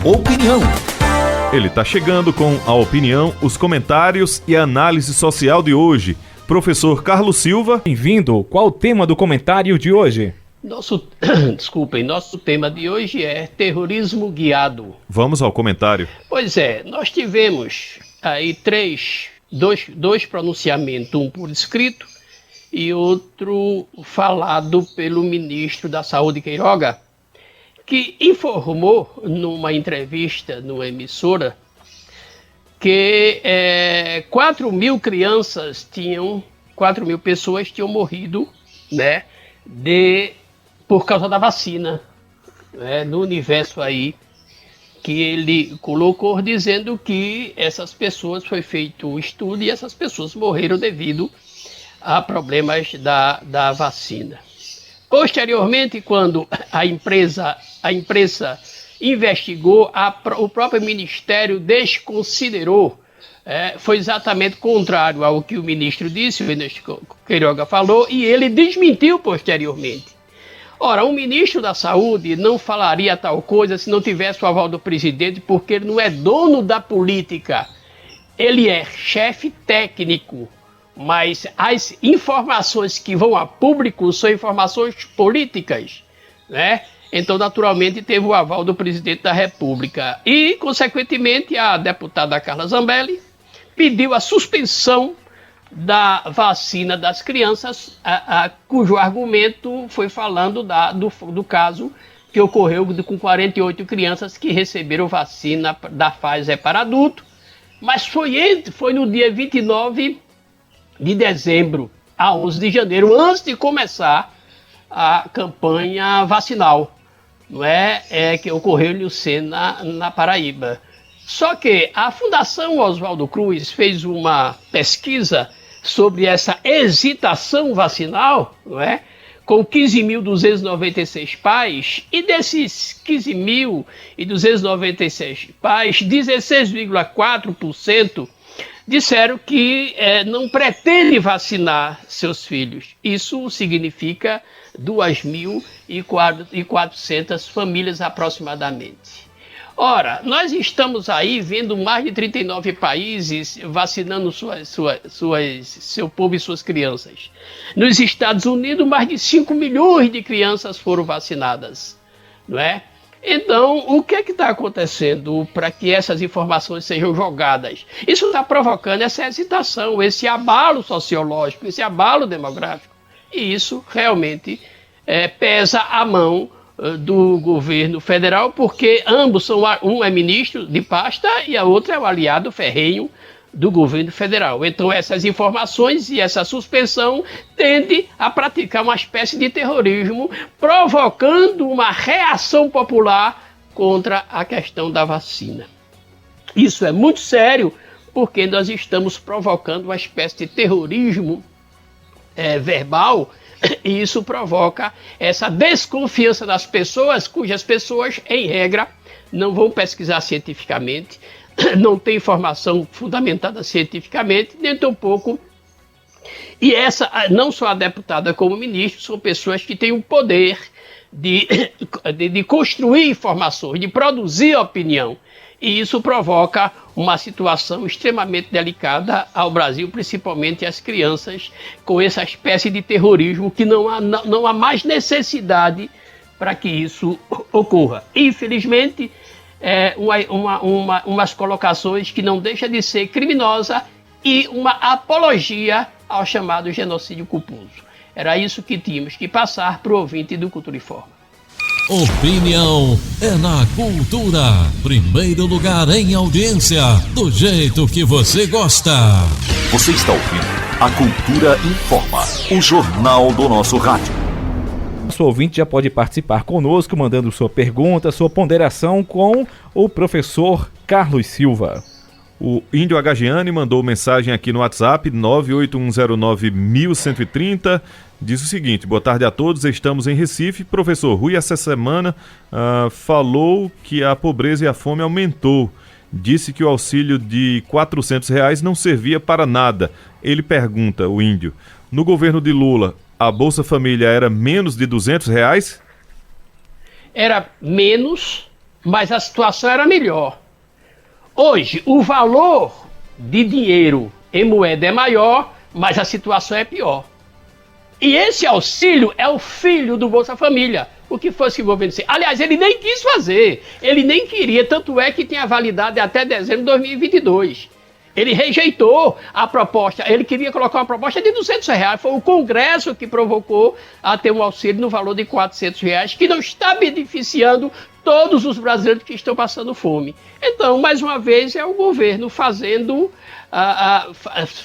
Opinião. Ele está chegando com a opinião, os comentários e a análise social de hoje. Professor Carlos Silva. Bem-vindo. Qual o tema do comentário de hoje? Nosso tema de hoje é terrorismo guiado. Vamos ao comentário. Pois é, nós tivemos aí dois pronunciamentos, um por escrito e outro falado pelo ministro da Saúde, Queiroga, que informou numa entrevista numa emissora que 4 mil pessoas tinham morrido, né, por causa da vacina, né, no universo aí que ele colocou, dizendo que essas pessoas, foi feito um estudo e essas pessoas morreram devido a problemas da vacina. Posteriormente, quando a imprensa investigou, o próprio Ministério desconsiderou, foi exatamente contrário ao que o ministro disse, o ministro Queiroga falou, e ele desmentiu posteriormente. Ora, o ministro da Saúde não falaria tal coisa se não tivesse o aval do presidente, porque ele não é dono da política, ele é chefe técnico. Mas as informações que vão a público são informações políticas, né? Então, naturalmente, teve o aval do presidente da República. E, consequentemente, a deputada Carla Zambelli pediu a suspensão da vacina das crianças, cujo argumento foi falando do caso que ocorreu com 48 crianças que receberam vacina da Pfizer para adulto, mas foi no dia 29 de dezembro a 11 de janeiro, antes de começar a campanha vacinal, não é? Que ocorreu em Lucena, na Paraíba. Só que a Fundação Oswaldo Cruz fez uma pesquisa sobre essa hesitação vacinal, não é? Com 15.296 pais, e desses 15.296 pais, 16,4% disseram que não pretende vacinar seus filhos. Isso significa 2.400 famílias aproximadamente. Ora, nós estamos aí vendo mais de 39 países vacinando seu povo e suas crianças. Nos Estados Unidos, mais de 5 milhões de crianças foram vacinadas, não é? Então, o que está acontecendo para que essas informações sejam jogadas? Isso está provocando essa hesitação, esse abalo sociológico, esse abalo demográfico. E isso realmente pesa a mão do governo federal, porque ambos são, um é ministro de pasta e a outra é o aliado ferrenho do governo federal. Então essas informações e essa suspensão tende a praticar uma espécie de terrorismo, provocando uma reação popular contra a questão da vacina. Isso é muito sério, porque nós estamos provocando uma espécie de terrorismo verbal, e isso provoca essa desconfiança das pessoas, cujas pessoas, em regra, não vão pesquisar cientificamente, não tem informação fundamentada cientificamente, nem tampouco. E não só a deputada como o ministro, são pessoas que têm o poder de construir informações, de produzir opinião. E isso provoca uma situação extremamente delicada ao Brasil, principalmente às crianças, com essa espécie de terrorismo que não há mais necessidade para que isso ocorra. Infelizmente, umas colocações que não deixa de ser criminosa e uma apologia ao chamado genocídio culposo. Era isso que tínhamos que passar para o ouvinte do Cultura e Forma. Opinião é na cultura. Primeiro lugar em audiência, do jeito que você gosta. Você está ouvindo a Cultura Informa, o jornal do nosso rádio. Nosso ouvinte já pode participar conosco, mandando sua pergunta, sua ponderação com o professor Carlos Silva. O Índio Agagiani mandou mensagem aqui no WhatsApp 981091130. Diz o seguinte: boa tarde a todos, estamos em Recife. Professor Rui, essa semana falou que a pobreza e a fome aumentou. Disse que o auxílio de R$400 não servia para nada. Ele pergunta, o índio, no governo de Lula, a Bolsa Família era menos de R$200? Era menos, mas a situação era melhor. Hoje, o valor de dinheiro em moeda é maior, mas a situação é pior. E esse auxílio é o filho do Bolsa Família, o que fosse que o governo... Aliás, ele nem quis fazer, ele nem queria, tanto é que tem a validade até dezembro de 2022. Ele rejeitou a proposta, ele queria colocar uma proposta de R$200. Foi o Congresso que provocou a ter um auxílio no valor de R$400, que não está beneficiando todos os brasileiros que estão passando fome. Então, mais uma vez, é o governo fazendo,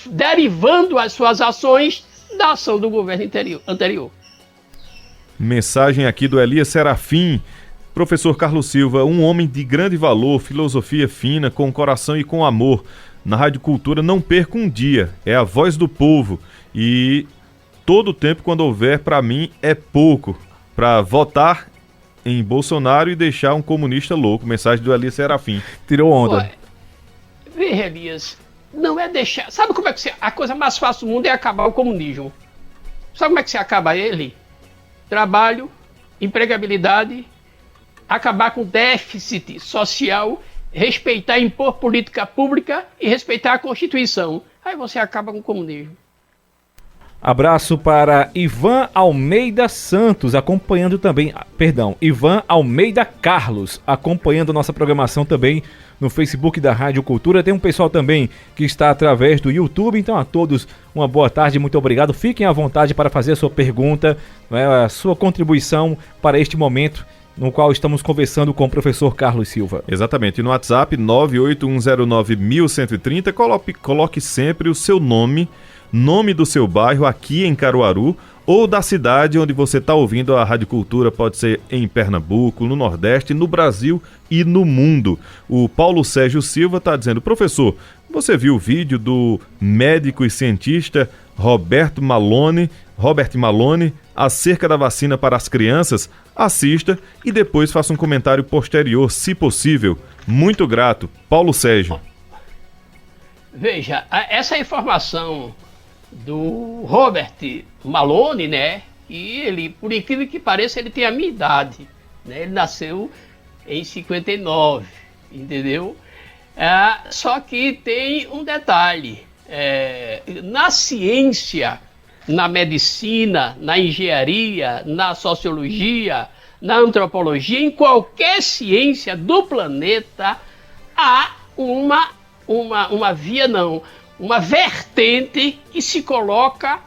derivando as suas ações da ação do governo anterior. Mensagem aqui do Elias Serafim. Professor Carlos Silva, um homem de grande valor, filosofia fina, com coração e com amor. Na Rádio Cultura não perca um dia, é a voz do povo. E todo tempo, quando houver, para mim, é pouco. Para votar em Bolsonaro e deixar um comunista louco. Mensagem do Elias Serafim. Tirou onda. Ué, veja, Elias, não é deixar... Sabe como é que a coisa mais fácil do mundo é acabar o comunismo? Sabe como é que você acaba ele? Trabalho, empregabilidade, acabar com déficit social, respeitar, impor política pública e respeitar a Constituição. Aí você acaba com o comunismo. Abraço para Ivan Almeida Santos, acompanhando também, Ivan Almeida Carlos, acompanhando nossa programação também no Facebook da Rádio Cultura. Tem um pessoal também que está através do YouTube, então a todos uma boa tarde, muito obrigado. Fiquem à vontade para fazer a sua pergunta, a sua contribuição para este momento no qual estamos conversando com o professor Carlos Silva. Exatamente, no WhatsApp 981091130, coloque sempre o seu nome do seu bairro aqui em Caruaru ou da cidade onde você está ouvindo a Rádio Cultura, pode ser em Pernambuco, no Nordeste, no Brasil e no mundo. O Paulo Sérgio Silva está dizendo: professor, você viu o vídeo do médico e cientista Robert Malone acerca da vacina para as crianças? Assista e depois faça um comentário posterior, se possível. Muito grato, Paulo Sérgio. Veja, essa informação do Robert Malone, né? E ele, por incrível que pareça, ele tem a minha idade, né? Ele nasceu em 59, entendeu? Só que tem um detalhe: na ciência, na medicina, na engenharia, na sociologia, na antropologia, em qualquer ciência do planeta, há uma vertente que se coloca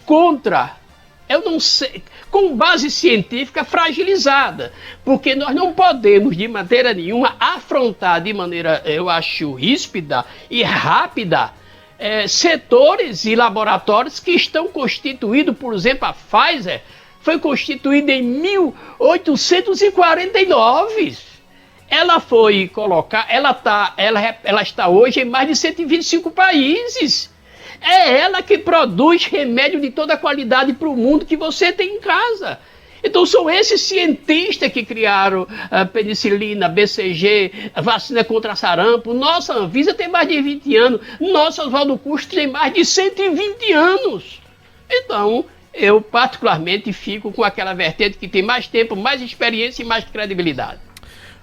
contra, eu não sei, com base científica fragilizada, porque nós não podemos de maneira nenhuma afrontar de maneira, eu acho, ríspida e rápida setores e laboratórios que estão constituídos. Por exemplo, a Pfizer foi constituída em 1849. Ela foi colocar, ela está hoje em mais de 125 países. É ela que produz remédio de toda qualidade para o mundo que você tem em casa. Então são esses cientistas que criaram a penicilina, BCG, a vacina contra sarampo. Nossa Anvisa tem mais de 20 anos. Nossa Oswaldo Cruz tem mais de 120 anos. Então, eu particularmente fico com aquela vertente que tem mais tempo, mais experiência e mais credibilidade.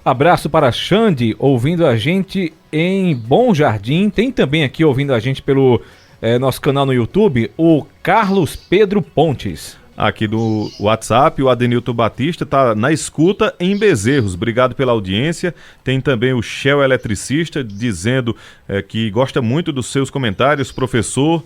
Abraço para Xande, ouvindo a gente em Bom Jardim. Tem também aqui ouvindo a gente pelo nosso canal no YouTube, o Carlos Pedro Pontes. Aqui do WhatsApp, o Adenilton Batista está na escuta em Bezerros. Obrigado pela audiência. Tem também o Shell Eletricista dizendo que gosta muito dos seus comentários, professor.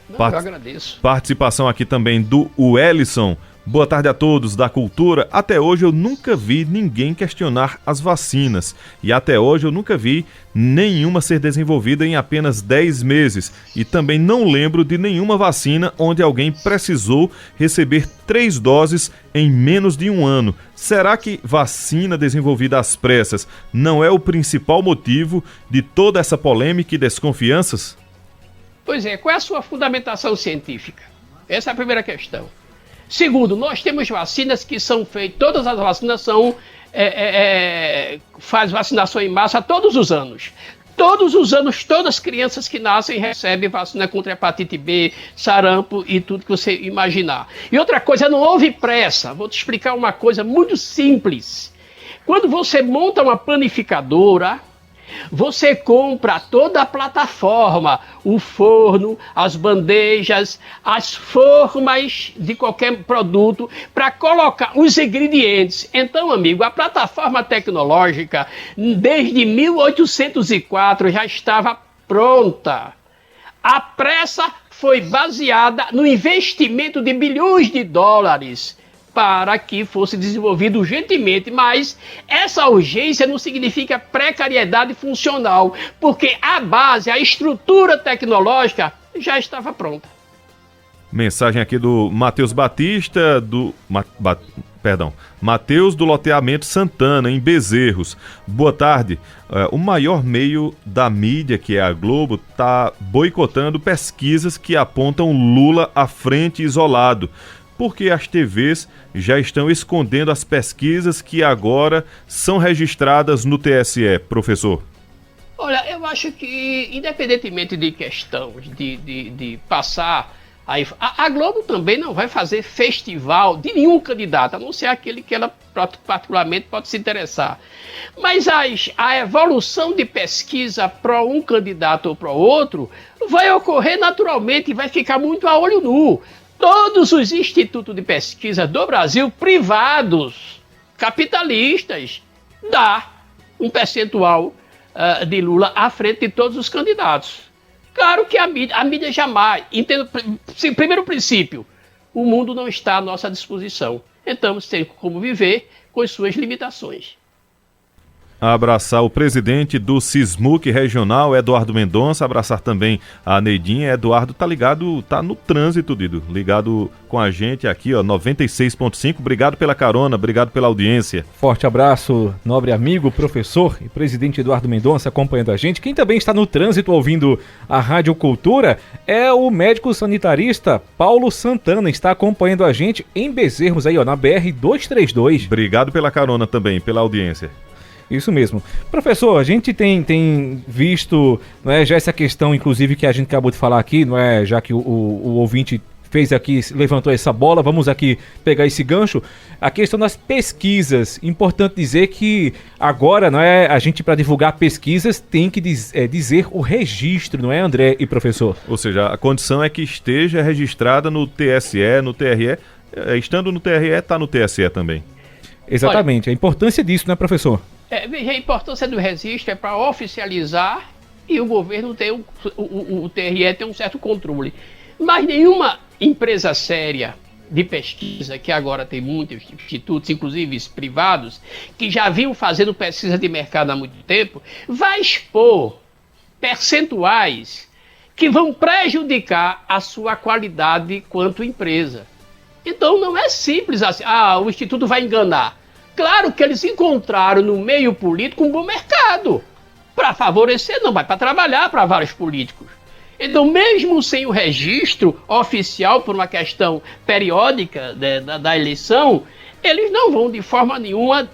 Eu agradeço. Participação aqui também do Wellison. Boa tarde a todos da Cultura. Até hoje eu nunca vi ninguém questionar as vacinas. E até hoje eu nunca vi nenhuma ser desenvolvida em apenas 10 meses. E também não lembro de nenhuma vacina onde alguém precisou receber 3 doses em menos de um ano. Será que vacina desenvolvida às pressas não é o principal motivo de toda essa polêmica e desconfianças? Pois é, qual é a sua fundamentação científica? Essa é a primeira questão. Segundo, nós temos vacinas que são feitas, todas as vacinas faz vacinação em massa todos os anos. Todos os anos, todas as crianças que nascem recebem vacina contra hepatite B, sarampo e tudo que você imaginar. E outra coisa, não houve pressa. Vou te explicar uma coisa muito simples. Quando você monta uma panificadora, você compra toda a plataforma, o forno, as bandejas, as formas de qualquer produto para colocar os ingredientes. Então, amigo, a plataforma tecnológica, desde 1804, já estava pronta. A pressa foi baseada no investimento de bilhões de dólares para que fosse desenvolvido urgentemente, mas essa urgência não significa precariedade funcional, porque a base, a estrutura tecnológica já estava pronta. Mensagem aqui do Matheus Batista, Matheus do loteamento Santana, em Bezerros. Boa tarde. O maior meio da mídia, que é a Globo, está boicotando pesquisas que apontam Lula à frente isolado, porque as TVs já estão escondendo as pesquisas que agora são registradas no TSE, professor? Olha, eu acho que, independentemente de questão de passar, a Globo também não vai fazer festival de nenhum candidato, a não ser aquele que ela particularmente pode se interessar. Mas a evolução de pesquisa para um candidato ou para outro vai ocorrer naturalmente e vai ficar muito a olho nu. Todos os institutos de pesquisa do Brasil, privados, capitalistas, dá um percentual de Lula à frente de todos os candidatos. Claro que a mídia jamais... Primeiro princípio, o mundo não está à nossa disposição. Então, tem como viver com as suas limitações. Abraçar o presidente do Sismuc Regional, Eduardo Mendonça, abraçar também a Neidinha. Eduardo tá ligado, tá no trânsito, Dido, ligado com a gente aqui, ó, 96.5, obrigado pela carona, obrigado pela audiência. Forte abraço, nobre amigo, professor e presidente Eduardo Mendonça acompanhando a gente. Quem também está no trânsito ouvindo a Rádio Cultura é o médico sanitarista Paulo Santana, está acompanhando a gente em Bezerros aí, ó, na BR-232. Obrigado pela carona também, pela audiência. Isso mesmo. Professor, a gente tem visto, não é, já essa questão, inclusive, que a gente acabou de falar aqui, não é, já que o ouvinte fez aqui, levantou essa bola, vamos aqui pegar esse gancho, a questão das pesquisas. Importante dizer que agora, não é, a gente, para divulgar pesquisas, tem que dizer o registro, não é, André e professor? Ou seja, a condição é que esteja registrada no TSE, no TRE, estando no TRE, está no TSE também. Exatamente. Olha, a importância disso, né, professor? Veja, a importância do registro é para oficializar e o governo tem o TRE tem um certo controle. Mas nenhuma empresa séria de pesquisa, que agora tem muitos institutos, inclusive privados, que já vinham fazendo pesquisa de mercado há muito tempo, vai expor percentuais que vão prejudicar a sua qualidade quanto empresa. Então não é simples assim, o instituto vai enganar. Claro que eles encontraram no meio político um bom mercado para favorecer, não vai para trabalhar para vários políticos. Então, mesmo sem o registro oficial por uma questão periódica da eleição, eles não vão de forma nenhuma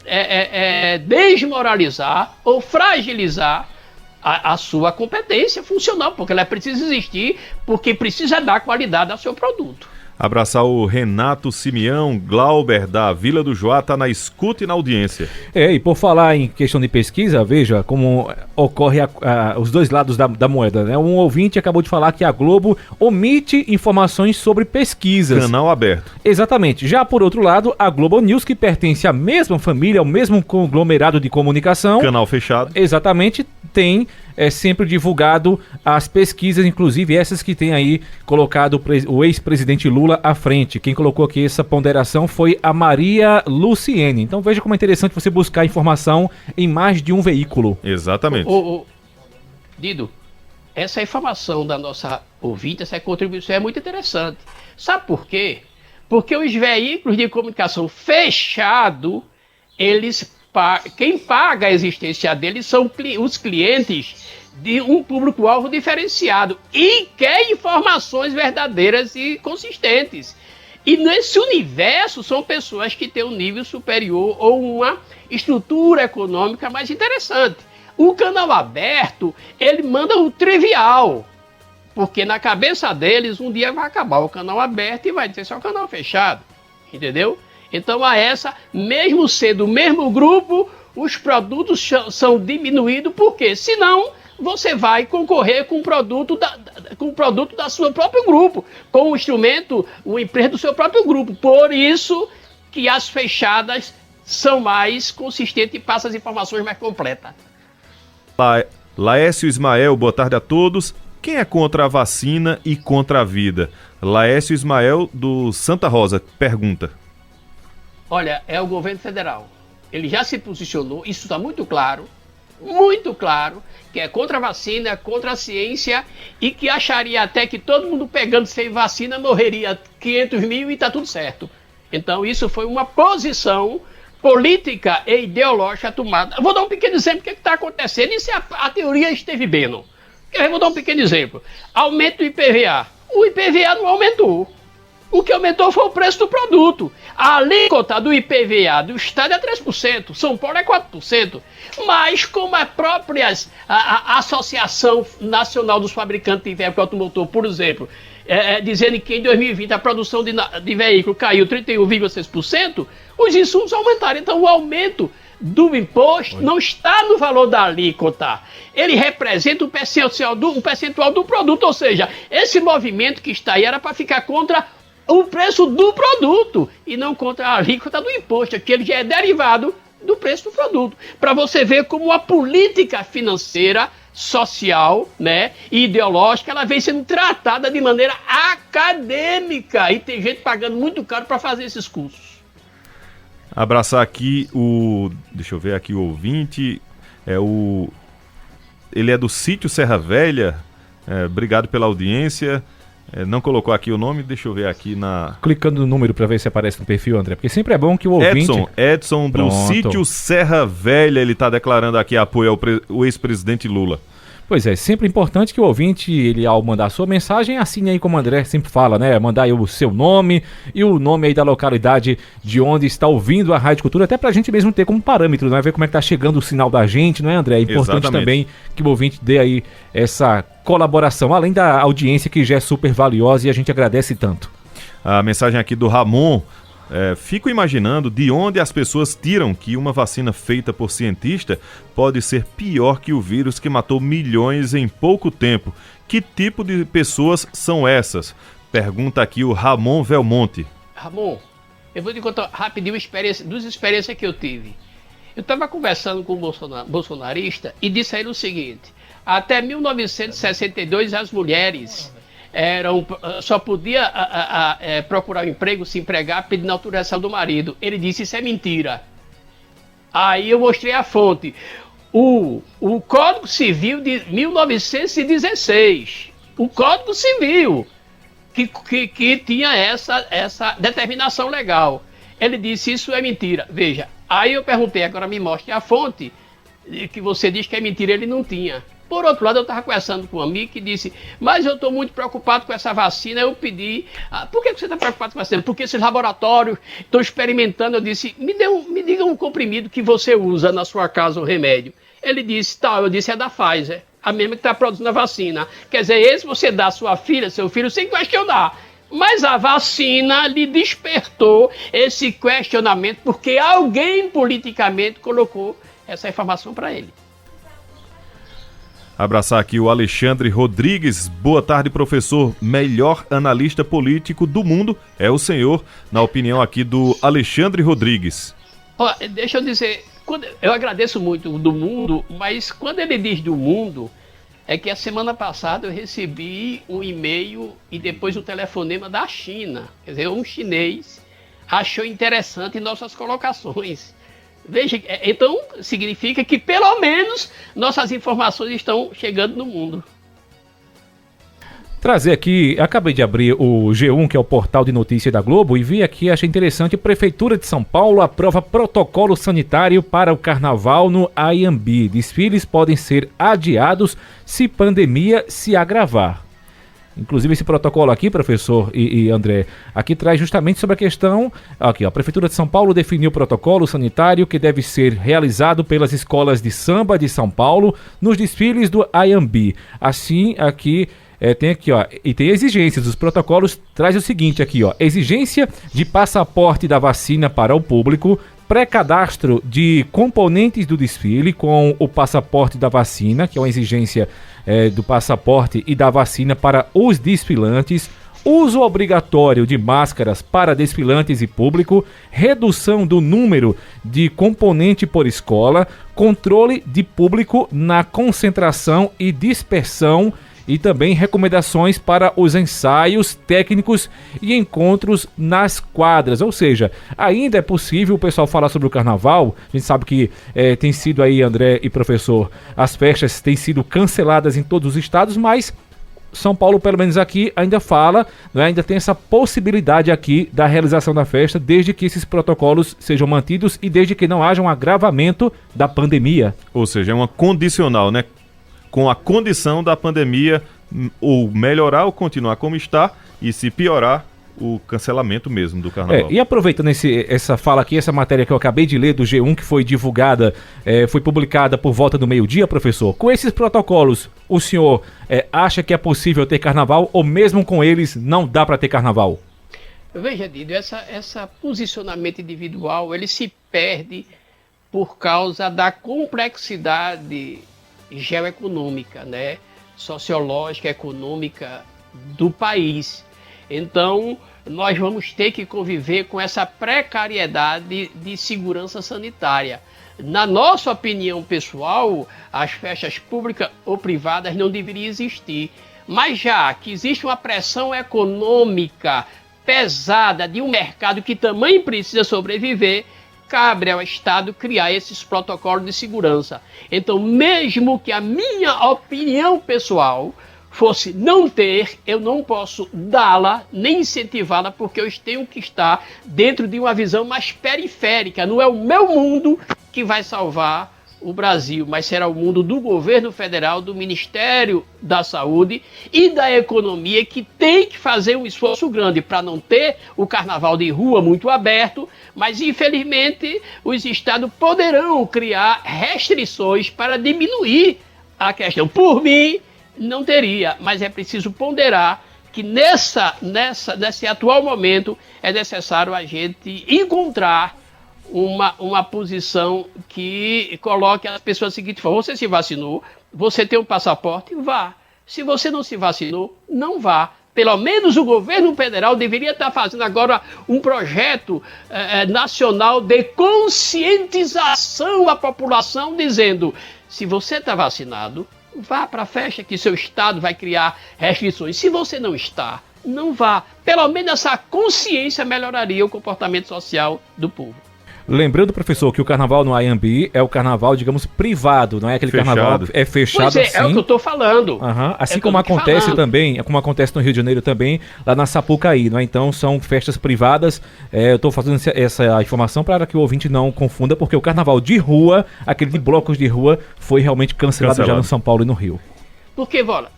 desmoralizar ou fragilizar a sua competência funcional, porque ela precisa existir, porque precisa dar qualidade ao seu produto. Abraçar o Renato Simeão Glauber, da Vila do Joá, está na escuta e na audiência. E por falar em questão de pesquisa, veja como ocorre os dois lados da moeda, né? Um ouvinte acabou de falar que a Globo omite informações sobre pesquisas. Canal aberto. Exatamente. Já por outro lado, a Globo News, que pertence à mesma família, ao mesmo conglomerado de comunicação. Canal fechado. Exatamente, tem sempre divulgado as pesquisas, inclusive essas que tem aí colocado o ex-presidente Lula à frente. Quem colocou aqui essa ponderação foi a Maria Luciene. Então veja como é interessante você buscar informação em mais de um veículo. Exatamente. Dido, essa informação da nossa ouvinte, essa contribuição é muito interessante. Sabe por quê? Porque os veículos de comunicação fechados, quem paga a existência deles são os clientes de um público-alvo diferenciado e quer informações verdadeiras e consistentes. E nesse universo são pessoas que têm um nível superior ou uma estrutura econômica mais interessante. O canal aberto, ele manda o trivial, porque na cabeça deles um dia vai acabar o canal aberto e vai ter só o canal fechado, entendeu? Então a essa, mesmo sendo o mesmo grupo, os produtos são diminuídos, porque senão você vai concorrer com o produto da sua próprio grupo, com o instrumento, o empresa do seu próprio grupo. Por isso que as fechadas são mais consistentes e passam as informações mais completas. Laércio Ismael, boa tarde a todos. Quem é contra a vacina e contra a vida? Laércio Ismael, do Santa Rosa, pergunta. Olha, é o governo federal. Ele já se posicionou, isso está muito claro, que é contra a vacina, é contra a ciência e que acharia até que todo mundo pegando sem vacina morreria 500 mil e está tudo certo. Então isso foi uma posição política e ideológica tomada. Eu vou dar um pequeno exemplo do que está acontecendo. Isso é a teoria Steve Bannon. Eu vou dar um pequeno exemplo. Aumento do IPVA. O IPVA não aumentou. O que aumentou foi o preço do produto. A alíquota do IPVA do Estado é 3%, São Paulo é 4%. Mas como a Associação Nacional dos Fabricantes de Veículos Automotor, por exemplo, dizendo que em 2020 a produção de veículo caiu 31,6%, os insumos aumentaram. Então o aumento do imposto não está no valor da alíquota. Ele representa um percentual do produto. Ou seja, esse movimento que está aí era para ficar contra o preço do produto e não contra a alíquota do imposto, que ele já é derivado do preço do produto. Para você ver como a política financeira, social, né, e ideológica, ela vem sendo tratada de maneira acadêmica e tem gente pagando muito caro para fazer esses cursos. Abraçar aqui deixa eu ver aqui o ouvinte, ele é do sítio Serra Velha, obrigado pela audiência. Não colocou aqui o nome, deixa eu ver aqui na... Clicando no número para ver se aparece no perfil, André, porque sempre é bom que o ouvinte... Edson do sítio Serra Velha, ele está declarando aqui apoio ao ex-presidente Lula. Pois é, sempre importante que o ouvinte, ele ao mandar a sua mensagem, assine aí como o André sempre fala, né? Mandar aí o seu nome e o nome aí da localidade de onde está ouvindo a Rádio Cultura, até pra gente mesmo ter como parâmetro, né? Ver como é que tá chegando o sinal da gente, não é, André? É importante também que o ouvinte dê aí essa colaboração, além da audiência que já é super valiosa e a gente agradece tanto. A mensagem aqui do Ramon. Fico imaginando de onde as pessoas tiram que uma vacina feita por cientista pode ser pior que o vírus que matou milhões em pouco tempo. Que tipo de pessoas são essas? Pergunta aqui o Ramon Velmonte. Ramon, eu vou te contar rapidinho duas experiências que eu tive. Eu estava conversando com um bolsonarista e disse a ele o seguinte: até 1962 as mulheres só podia procurar um emprego, se empregar, pedindo autorização do marido. Ele disse: isso é mentira. Aí eu mostrei a fonte. O Código Civil de 1916. O Código Civil que tinha essa determinação legal. Ele disse: isso é mentira. Veja, aí eu perguntei: agora me mostre a fonte que você diz que é mentira. Ele não tinha. Por outro lado, eu estava conversando com um amigo que disse: mas eu estou muito preocupado com essa vacina. Eu pedi: por que você está preocupado com a vacina? Porque esses laboratórios estão experimentando. Eu disse: me diga um comprimido que você usa na sua casa, o remédio. Ele disse: eu disse: é da Pfizer, a mesma que está produzindo a vacina. Quer dizer, esse você dá à sua filha, seu filho, sem questionar. Mas a vacina lhe despertou esse questionamento porque alguém politicamente colocou essa informação para ele. Abraçar aqui o Alexandre Rodrigues. Boa tarde, professor. Melhor analista político do mundo é o senhor, na opinião aqui do Alexandre Rodrigues. Deixa eu dizer, eu agradeço muito do mundo, mas quando ele diz do mundo, é que a semana passada eu recebi um e-mail e depois um telefonema da China. Quer dizer, um chinês achou interessante nossas colocações. Veja, então significa que pelo menos nossas informações estão chegando no mundo. Trazer aqui, acabei de abrir o G1, que é o portal de notícias da Globo, e vi aqui, achei interessante: a Prefeitura de São Paulo aprova protocolo sanitário para o carnaval no Anhembi. Desfiles podem ser adiados se pandemia se agravar. Inclusive esse protocolo aqui, professor e André, aqui traz justamente sobre a questão, aqui ó, a Prefeitura de São Paulo definiu o protocolo sanitário que deve ser realizado pelas escolas de samba de São Paulo nos desfiles do Ayambi. Assim, aqui tem aqui, ó, e tem exigências. Os protocolos traz o seguinte aqui, ó, exigência de passaporte da vacina para o público, pré-cadastro de componentes do desfile com o passaporte da vacina, que é uma exigência do passaporte e da vacina para os desfilantes, uso obrigatório de máscaras para desfilantes e público, redução do número de componente por escola, controle de público na concentração e dispersão, e também recomendações para os ensaios técnicos e encontros nas quadras. Ou seja, ainda é possível o pessoal falar sobre o carnaval. A gente sabe que tem sido aí, André e professor, as festas têm sido canceladas em todos os estados, mas São Paulo, pelo menos aqui, ainda fala, né, ainda tem essa possibilidade aqui da realização da festa, desde que esses protocolos sejam mantidos e desde que não haja um agravamento da pandemia. Ou seja, é uma condicional, né? Com a condição da pandemia ou melhorar ou continuar como está, e se piorar, o cancelamento mesmo do carnaval. E aproveitando essa fala aqui, essa matéria que eu acabei de ler do G1, que foi divulgada, foi publicada por volta do meio-dia, professor, com esses protocolos, o senhor acha que é possível ter carnaval ou mesmo com eles não dá para ter carnaval? Veja, Dido, essa posicionamento individual, ele se perde por causa da complexidade geoeconômica, né? Sociológica, econômica do país. Então, nós vamos ter que conviver com essa precariedade de segurança sanitária. Na nossa opinião pessoal, as festas públicas ou privadas não deveriam existir. Mas já que existe uma pressão econômica pesada de um mercado que também precisa sobreviver, cabe ao Estado criar esses protocolos de segurança. Então, mesmo que a minha opinião pessoal fosse não ter, eu não posso dá-la, nem incentivá-la, porque eu tenho que estar dentro de uma visão mais periférica. Não é o meu mundo que vai salvar o Brasil, mas será o mundo do governo federal, do Ministério da Saúde e da Economia, que tem que fazer um esforço grande para não ter o carnaval de rua muito aberto, mas infelizmente os estados poderão criar restrições para diminuir a questão. Por mim, não teria, mas é preciso ponderar que nesse atual momento é necessário a gente encontrar uma posição que coloque as pessoas da seguinte forma: você se vacinou, você tem um passaporte, vá. Se você não se vacinou, não vá. Pelo menos o governo federal deveria estar fazendo agora um projeto nacional de conscientização à população, dizendo: se você está vacinado, vá para a festa, que seu estado vai criar restrições. Se você não está, não vá. Pelo menos essa consciência melhoraria o comportamento social do povo. Lembrando, professor, que o carnaval no Ayambi é o carnaval, digamos, privado, não é aquele fechado. Carnaval fechado. Pois é, assim. é o que eu estou falando. Assim como acontece também, como acontece no Rio de Janeiro também, lá na Sapucaí, não é? Então são festas privadas. Eu estou fazendo essa informação para que o ouvinte não confunda, porque o carnaval de rua, aquele de blocos de rua, foi realmente cancelado já no São Paulo e no Rio. Porque, Bola,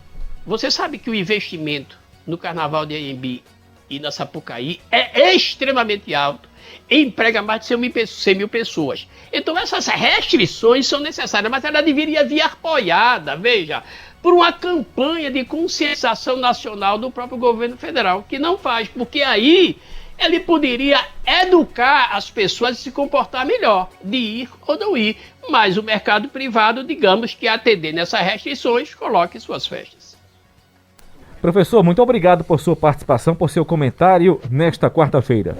você sabe que o investimento no carnaval de Ayambi e na Sapucaí é extremamente alto. Emprega mais de 100 mil pessoas. Então essas restrições são necessárias, mas ela deveria vir apoiada, veja, por uma campanha de conscientização nacional do próprio governo federal, que não faz, porque aí ele poderia educar as pessoas a se comportar melhor, de ir ou não ir, mas o mercado privado, digamos que atender nessas restrições, coloque suas festas. Professor, muito obrigado por sua participação, por seu comentário nesta quarta-feira.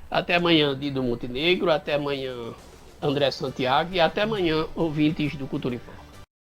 Até amanhã, Dido Montenegro, até amanhã, André Santiago, e até amanhã, ouvintes do Cultura em Foco.